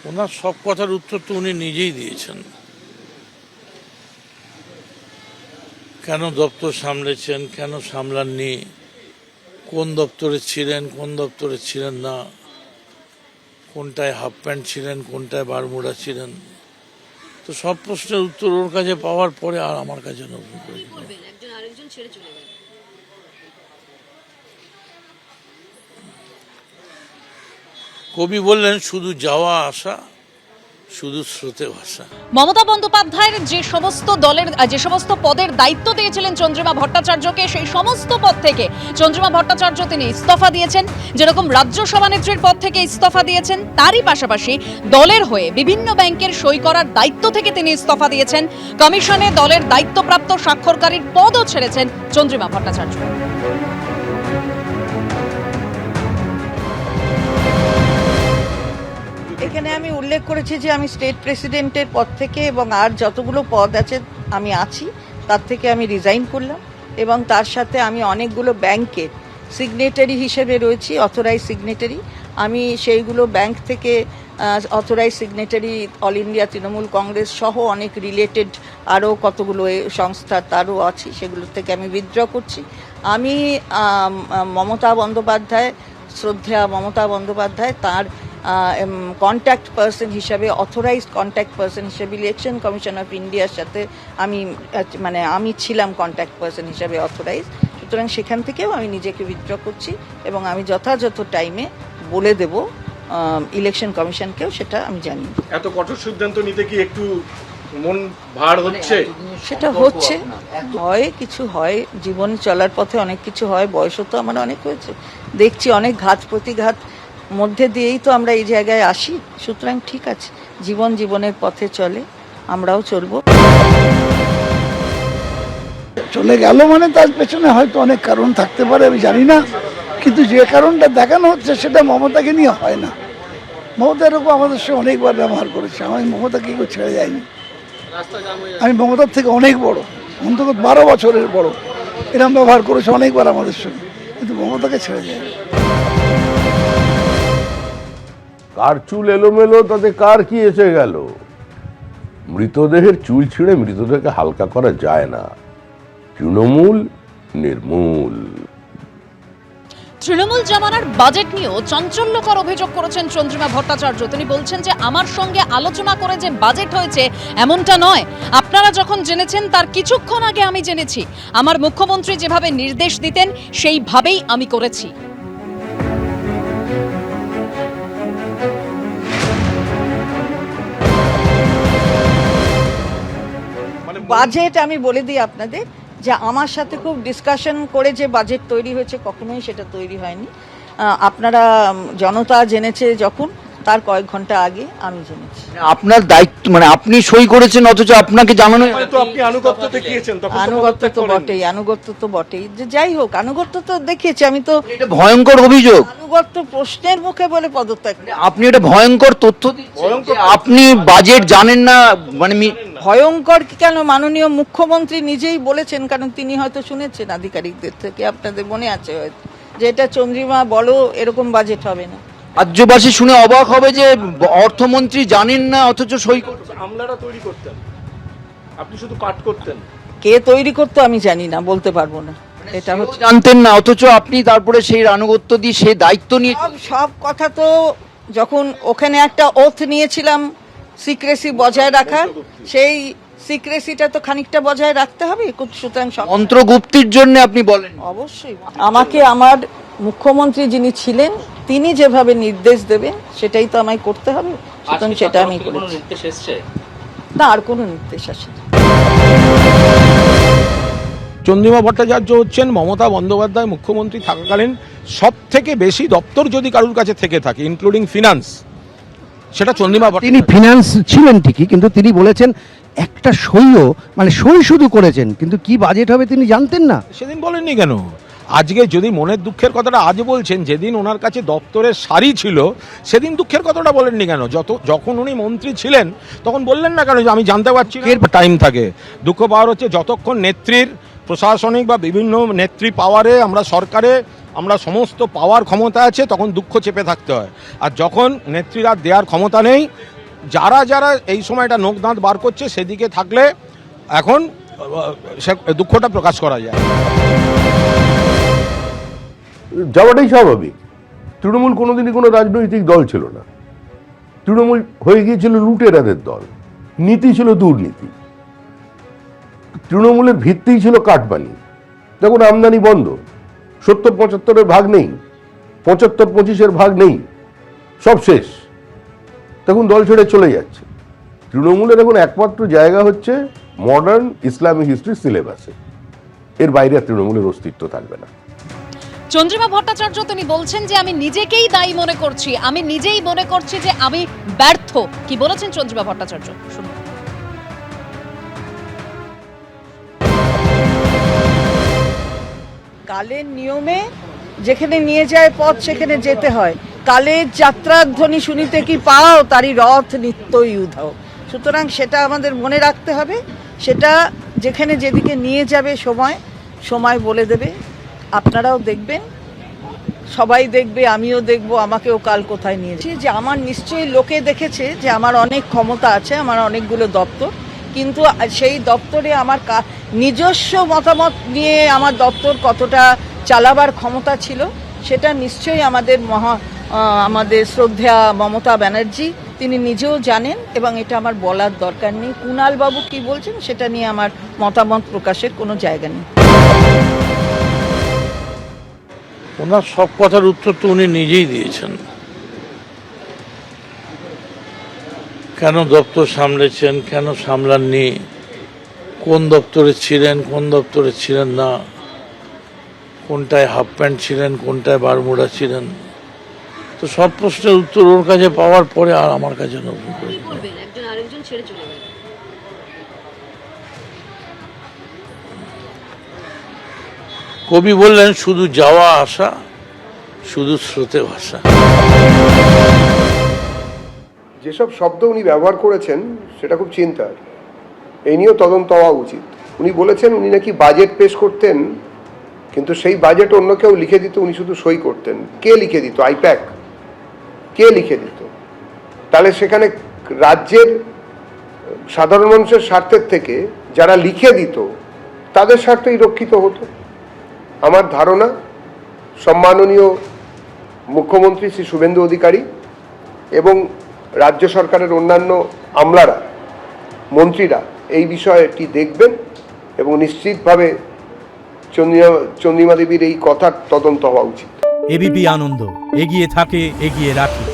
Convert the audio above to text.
ওনার সব কথার উত্তর তো উনি নিজেই দিয়েছেন। কেন দপ্তর সামলেছেন, কেন সামলাননি, কোন দপ্তরে ছিলেন, কোন দপ্তরে ছিলেন না, কোনটায় হাফ প্যান্ট ছিলেন, কোনটায় বারমুডা ছিলেন, তো সব প্রশ্নের উত্তর ওর কাছে পাওয়ার পরে আর আমার কাছে নতুন করে কবি বললেন, শুধু যাওয়া আসা, শুধু স্রোতে ভাষা। মমতা বন্দ্যোপাধ্যায়ের যে সমস্ত পদের দায়িত্ব দিয়েছিলেন চন্দ্রিমা ভট্টাচার্যকে, সেই সমস্ত পদ থেকে চন্দ্রিমা ভট্টাচার্য তিনি ইস্তফা দিয়েছেন। যেরকম রাজ্য সভানেত্রীর পদ থেকে ইস্তফা দিয়েছেন, তারই পাশাপাশি দলের হয়ে বিভিন্ন ব্যাংকের সই করার দায়িত্ব থেকে তিনি ইস্তফা দিয়েছেন। কমিশনে দলের দায়িত্বপ্রাপ্ত স্বাক্ষরকারীর পদও ছেড়েছেন চন্দ্রিমা ভট্টাচার্য। এখানে আমি উল্লেখ করেছি যে আমি স্টেট প্রেসিডেন্টের পদ থেকে এবং আর যতগুলো পদ আছে আমি আছি তার থেকে আমি রিজাইন করলাম, এবং তার সাথে আমি অনেকগুলো ব্যাংকের সিগনেটারি হিসেবে রয়েছি, অথরাইজ সিগনেটারি। আমি সেইগুলো ব্যাংক থেকে authorise signatory All India Trinamool Congress সহ অনেক রিলেটেড আরও কতগুলো সংস্থা তারও আছি, সেগুলোর থেকে আমি উইথড্র করছি। আমি মমতা বন্দ্যোপাধ্যায়, শ্রদ্ধেয়া মমতা বন্দ্যোপাধ্যায় তার কন্ট্যাক্ট পার্সন হিসাবে, অথরাইজড কন্ট্যাক্ট পার্সন হিসেবে ইলেকশন কমিশন অফ ইন্ডিয়ার সাথে আমি ছিলাম কন্ট্যাক্ট পার্সন হিসাবে অথরাইজ। সুতরাং সেখান থেকেও আমি নিজেকে উইথড্র করছি এবং আমি যথাযথ টাইমে বলে দেব ইলেকশন কমিশনকেও, সেটা আমি জানি। এত কঠোর সিদ্ধান্ত নিতে কি একটু মন ভার হচ্ছে? সেটা হচ্ছে, হয় কিছু হয়, জীবন চলার পথে অনেক কিছু হয়, বয়সও তো আমার অনেক হয়েছে, দেখছি অনেক ঘাত প্রতিঘাত মধ্যে দিয়েই তো আমরা এই জায়গায় আসি। সুতরাং ঠিক আছে, জীবনের পথে চলে, আমরাও চলবো। চলে গেল মানে তার পেছনে হয়তো অনেক কারণ থাকতে পারে, আমি জানি না, কিন্তু যে কারণটা দেখানো হচ্ছে সেটা মমতাকে নিয়ে হয় না। মমতা এরকম আমাদের সঙ্গে অনেকবার ব্যবহার করেছে, আমি মমতাকে কেউ ছেড়ে যায়নি। আমি মমতার থেকে অনেক বড়, অন্তত 12 বছরের বড়, এরকম ব্যবহার করেছে অনেকবার আমাদের সঙ্গে, কিন্তু মমতাকে ছেড়ে যায়নি। কার চুল এলোমেলো তাতে কার কি এসে গেল? মৃতদেহের চুল ছিঁড়ে মৃতদেহকে হালকা করা যায় না। তৃণমূল নির্মূল। তৃণমূল জামানার বাজেট নিয়েও চাঞ্চল্যকর অভিযোগ করেছেন চন্দ্রিমা ভট্টাচার্য। তিনি বলছেন যে আমার সঙ্গে আলোচনা করে যে বাজেট হয়েছে এমনটা নয়, আপনারা যখন জেনেছেন তার কিছুক্ষণ আগে আমি জেনেছি। আমার মুখ্যমন্ত্রী যেভাবে নির্দেশ দিতেন সেইভাবেই আমি করেছি। বাজেট আমি বলে দিই আপনাদের যে আমার সাথে খুব ডিসকাশন করে যে বাজেট তৈরি হয়েছে, কখনোই সেটা তৈরি হয়নি। আপনারা জনতা জেনেছে যখন, তার কয়েক ঘন্টা আগে আমি জেনেছি। আপনার দায়িত্ব মানে আপনি সই করেছেন অথচ আপনাকে জানানো, তো আপনি আনুগত্য দেখিয়েছেন, তখন আনুগত্য তো বটেই, যে যাই হোক আনুগত্য তো দেখিয়েছি আমি। তো এটা ভয়ঙ্কর অভিযোগ, আনুগত্য প্রশ্নের মুখে বলে পদত্যাগ। আপনি এটা ভয়ঙ্কর তথ্য দিচ্ছেন, আপনি বাজেট জানেন না, মানে ভয়ঙ্কর কেন? মাননীয় মুখ্যমন্ত্রী নিজেই বলেছেন, কারণ তিনি হয়তো শুনেছেন আধিকারিকদের থেকে, আপনাদের মনে আছে হয়তো, যে এটা চন্দ্রিমা বলো এরকম বাজেট হবে না। রাজ্যবাসী শুনে অবাক হবে যে অর্থমন্ত্রী জানেন না অথচ সই করছেন। আমলারা তৈরি করতেন, আপনি শুধু পাঠ করতেন। কে তৈরি করতো আমি জানি না, বলতে পারবো না। এটা হচ্ছে জানতেন না অথচ আপনি তারপরে সেই আনুগত্য দিয়ে সেই দায়িত্ব নিয়ে। সব কথা তো, যখন ওখানে একটা ওথ নিয়েছিলাম সিক্রেসি বজায় রাখার, সেই সিক্রেসিটা তো খানিকটা বজায় রাখতে হবে। সুতরাং মন্ত্রগুপ্তির জন্য আপনি বলেন? অবশ্যই আমাকে আমার মুখ্যমন্ত্রী যিনি ছিলেন তিনি যেভাবে নির্দেশ দেবেন সেটাই তো আমায় করতে হবে। সুতরাং সেটা আমি করেছি। না, আর কোনো নির্দেশ আসেনি। চন্দ্রিমা ভট্টাচার্য হচ্ছেন মমতা বন্দ্যোপাধ্যায় মুখ্যমন্ত্রী থাকাকালীন সব থেকে বেশি দপ্তর যদি কারুর কাছে থেকে থাকে, ইনক্লুডিং ফিনান্স, সেটা চন্দ্রিমা। তিনি ফিনান্স ছিলেন ঠিকই, কিন্তু তিনি বলেছেন একটা সইও, মানে সই শুধু করেছেন, কিন্তু কি বাজেট হবে তিনি জানতেন না। সেদিন বলেননি কেন? আজকে যদি মনের দুঃখের কথাটা আজ বলছেন, যেদিন ওনার কাছে দপ্তরের সারি ছিল সেদিন দুঃখের কথাটা বলেননি কেন? যখন উনি মন্ত্রী ছিলেন তখন বললেন না কেন যে আমি জানতে পারছি এর টাইম থাকে? দুঃখ পাওয়ার হচ্ছে যতক্ষণ নেত্রীর প্রশাসনিক বা বিভিন্ন নেত্রী পাওয়ারে, আমরা সরকারে, আমরা সমস্ত পাওয়ার ক্ষমতা আছে, তখন দুঃখ চেপে থাকতে হয়। আর যখন নেত্রীরা দেওয়ার ক্ষমতা নেই যারা যারা এই সময়টা নোক দাঁত বার করছে সেদিকে থাকলে এখন সে দুঃখটা প্রকাশ করা যায়। যাওয়াটাই স্বাভাবিক। তৃণমূল কোনোদিনই কোনো রাজনৈতিক দল ছিল না। তৃণমূল হয়ে গিয়েছিল লুটেরাদের দল, নীতি ছিল দুর্নীতি। তৃণমূলের ভিত্তিই ছিল কাটমানি। দেখুন আমদানি বন্ধ, 70-75-এর ভাগ নেই, 75-25-এর ভাগ নেই, সব শেষ। তখন দল ছেড়ে চলে যাচ্ছে। তৃণমূলের এখন একমাত্র জায়গা হচ্ছে মডার্ন ইসলামিক হিস্ট্রি সিলেবাসে, এর বাইরে আর তৃণমূলের অস্তিত্ব থাকবে না। চন্দ্রিমা ভট্টাচার্য তিনি বলছেন যে আমি নিজেকেই দায়ী মনে করছি, আমি নিজেই মনে করছি যে আমি ব্যর্থ। কি বলেছেন চন্দ্রিমা ভট্টাচার্য শুনুন। কালের নিয়মে যেখানে নিয়ে যায় পথ সেখানে যেতে হয়। কালের যাত্রার ধ্বনি শুনিতে কি পাও, তারই রথ নিত্যই উধাও। সুতরাং সেটা আমাদের মনে রাখতে হবে। সেটা যেখানে যেদিকে নিয়ে যাবে সময় বলে দেবে। আপনারাও দেখবেন, সবাই দেখবে, আমিও দেখব, আমাকেও কাল কোথায় নিয়ে যাচ্ছে। যে আমার নিশ্চয়ই লোকে দেখেছে যে আমার অনেক ক্ষমতা আছে, আমার অনেকগুলো দপ্তর, কিন্তু সেই দপ্তরে আমার নিজস্ব মতামত নিয়ে আমার দপ্তর কতটা চালাবার ক্ষমতা ছিল সেটা নিশ্চয়ই আমাদের শ্রদ্ধা মমতা ব্যানার্জি তিনি নিজেও জানেন, এবং এটা আমার বলার দরকার নেই। কুণাল বাবু কি বলছেন সেটা নিয়ে আমার মতামত প্রকাশের কোনো জায়গা নেই। ওনার সব কথার উত্তর তো উনি নিজেই দিয়েছেন। কেন দপ্তর সামলেছেন, কেন সামলাননি, কোন দপ্তরে ছিলেন, কোন দপ্তরে ছিলেন না, কোনটায় হাফ প্যান্ট ছিলেন, কোনটায় বারমুডা ছিলেন, তো সব প্রশ্নের উত্তর ওর কাছে পাওয়ার পরে আর আমার কাছে নতুন করে একজন আরেকজন ছেড়ে চলে গেল। কবি বললেন শুধু যাওয়া আসা, শুধু স্রোতে ভাষা। যেসব শব্দ উনি ব্যবহার করেছেন সেটা খুব চিন্তার। এই নিয়েও তদন্ত হওয়া উচিত। উনি বলেছেন উনি নাকি বাজেট পেশ করতেন, কিন্তু সেই বাজেট অন্য কেউ লিখে দিত, উনি শুধু সই করতেন। কে লিখে দিত? আইপ্যাক কে লিখে দিত? তাহলে সেখানে রাজ্যের সাধারণ মানুষের স্বার্থের থেকে যারা লিখে দিত তাদের স্বার্থই রক্ষিত হতো। আমার ধারণা সম্মাননীয় মুখ্যমন্ত্রী শ্রী শুভেন্দু অধিকারী এবং রাজ্য সরকারের অন্যান্য আমলারা, মন্ত্রীরা এই বিষয়টি দেখবেন এবং নিশ্চিতভাবে চন্দ্রিমা দেবীর এই কথার তদন্ত হওয়া উচিত। এবিপি আনন্দ এগিয়ে থাকে, এগিয়ে রাখে।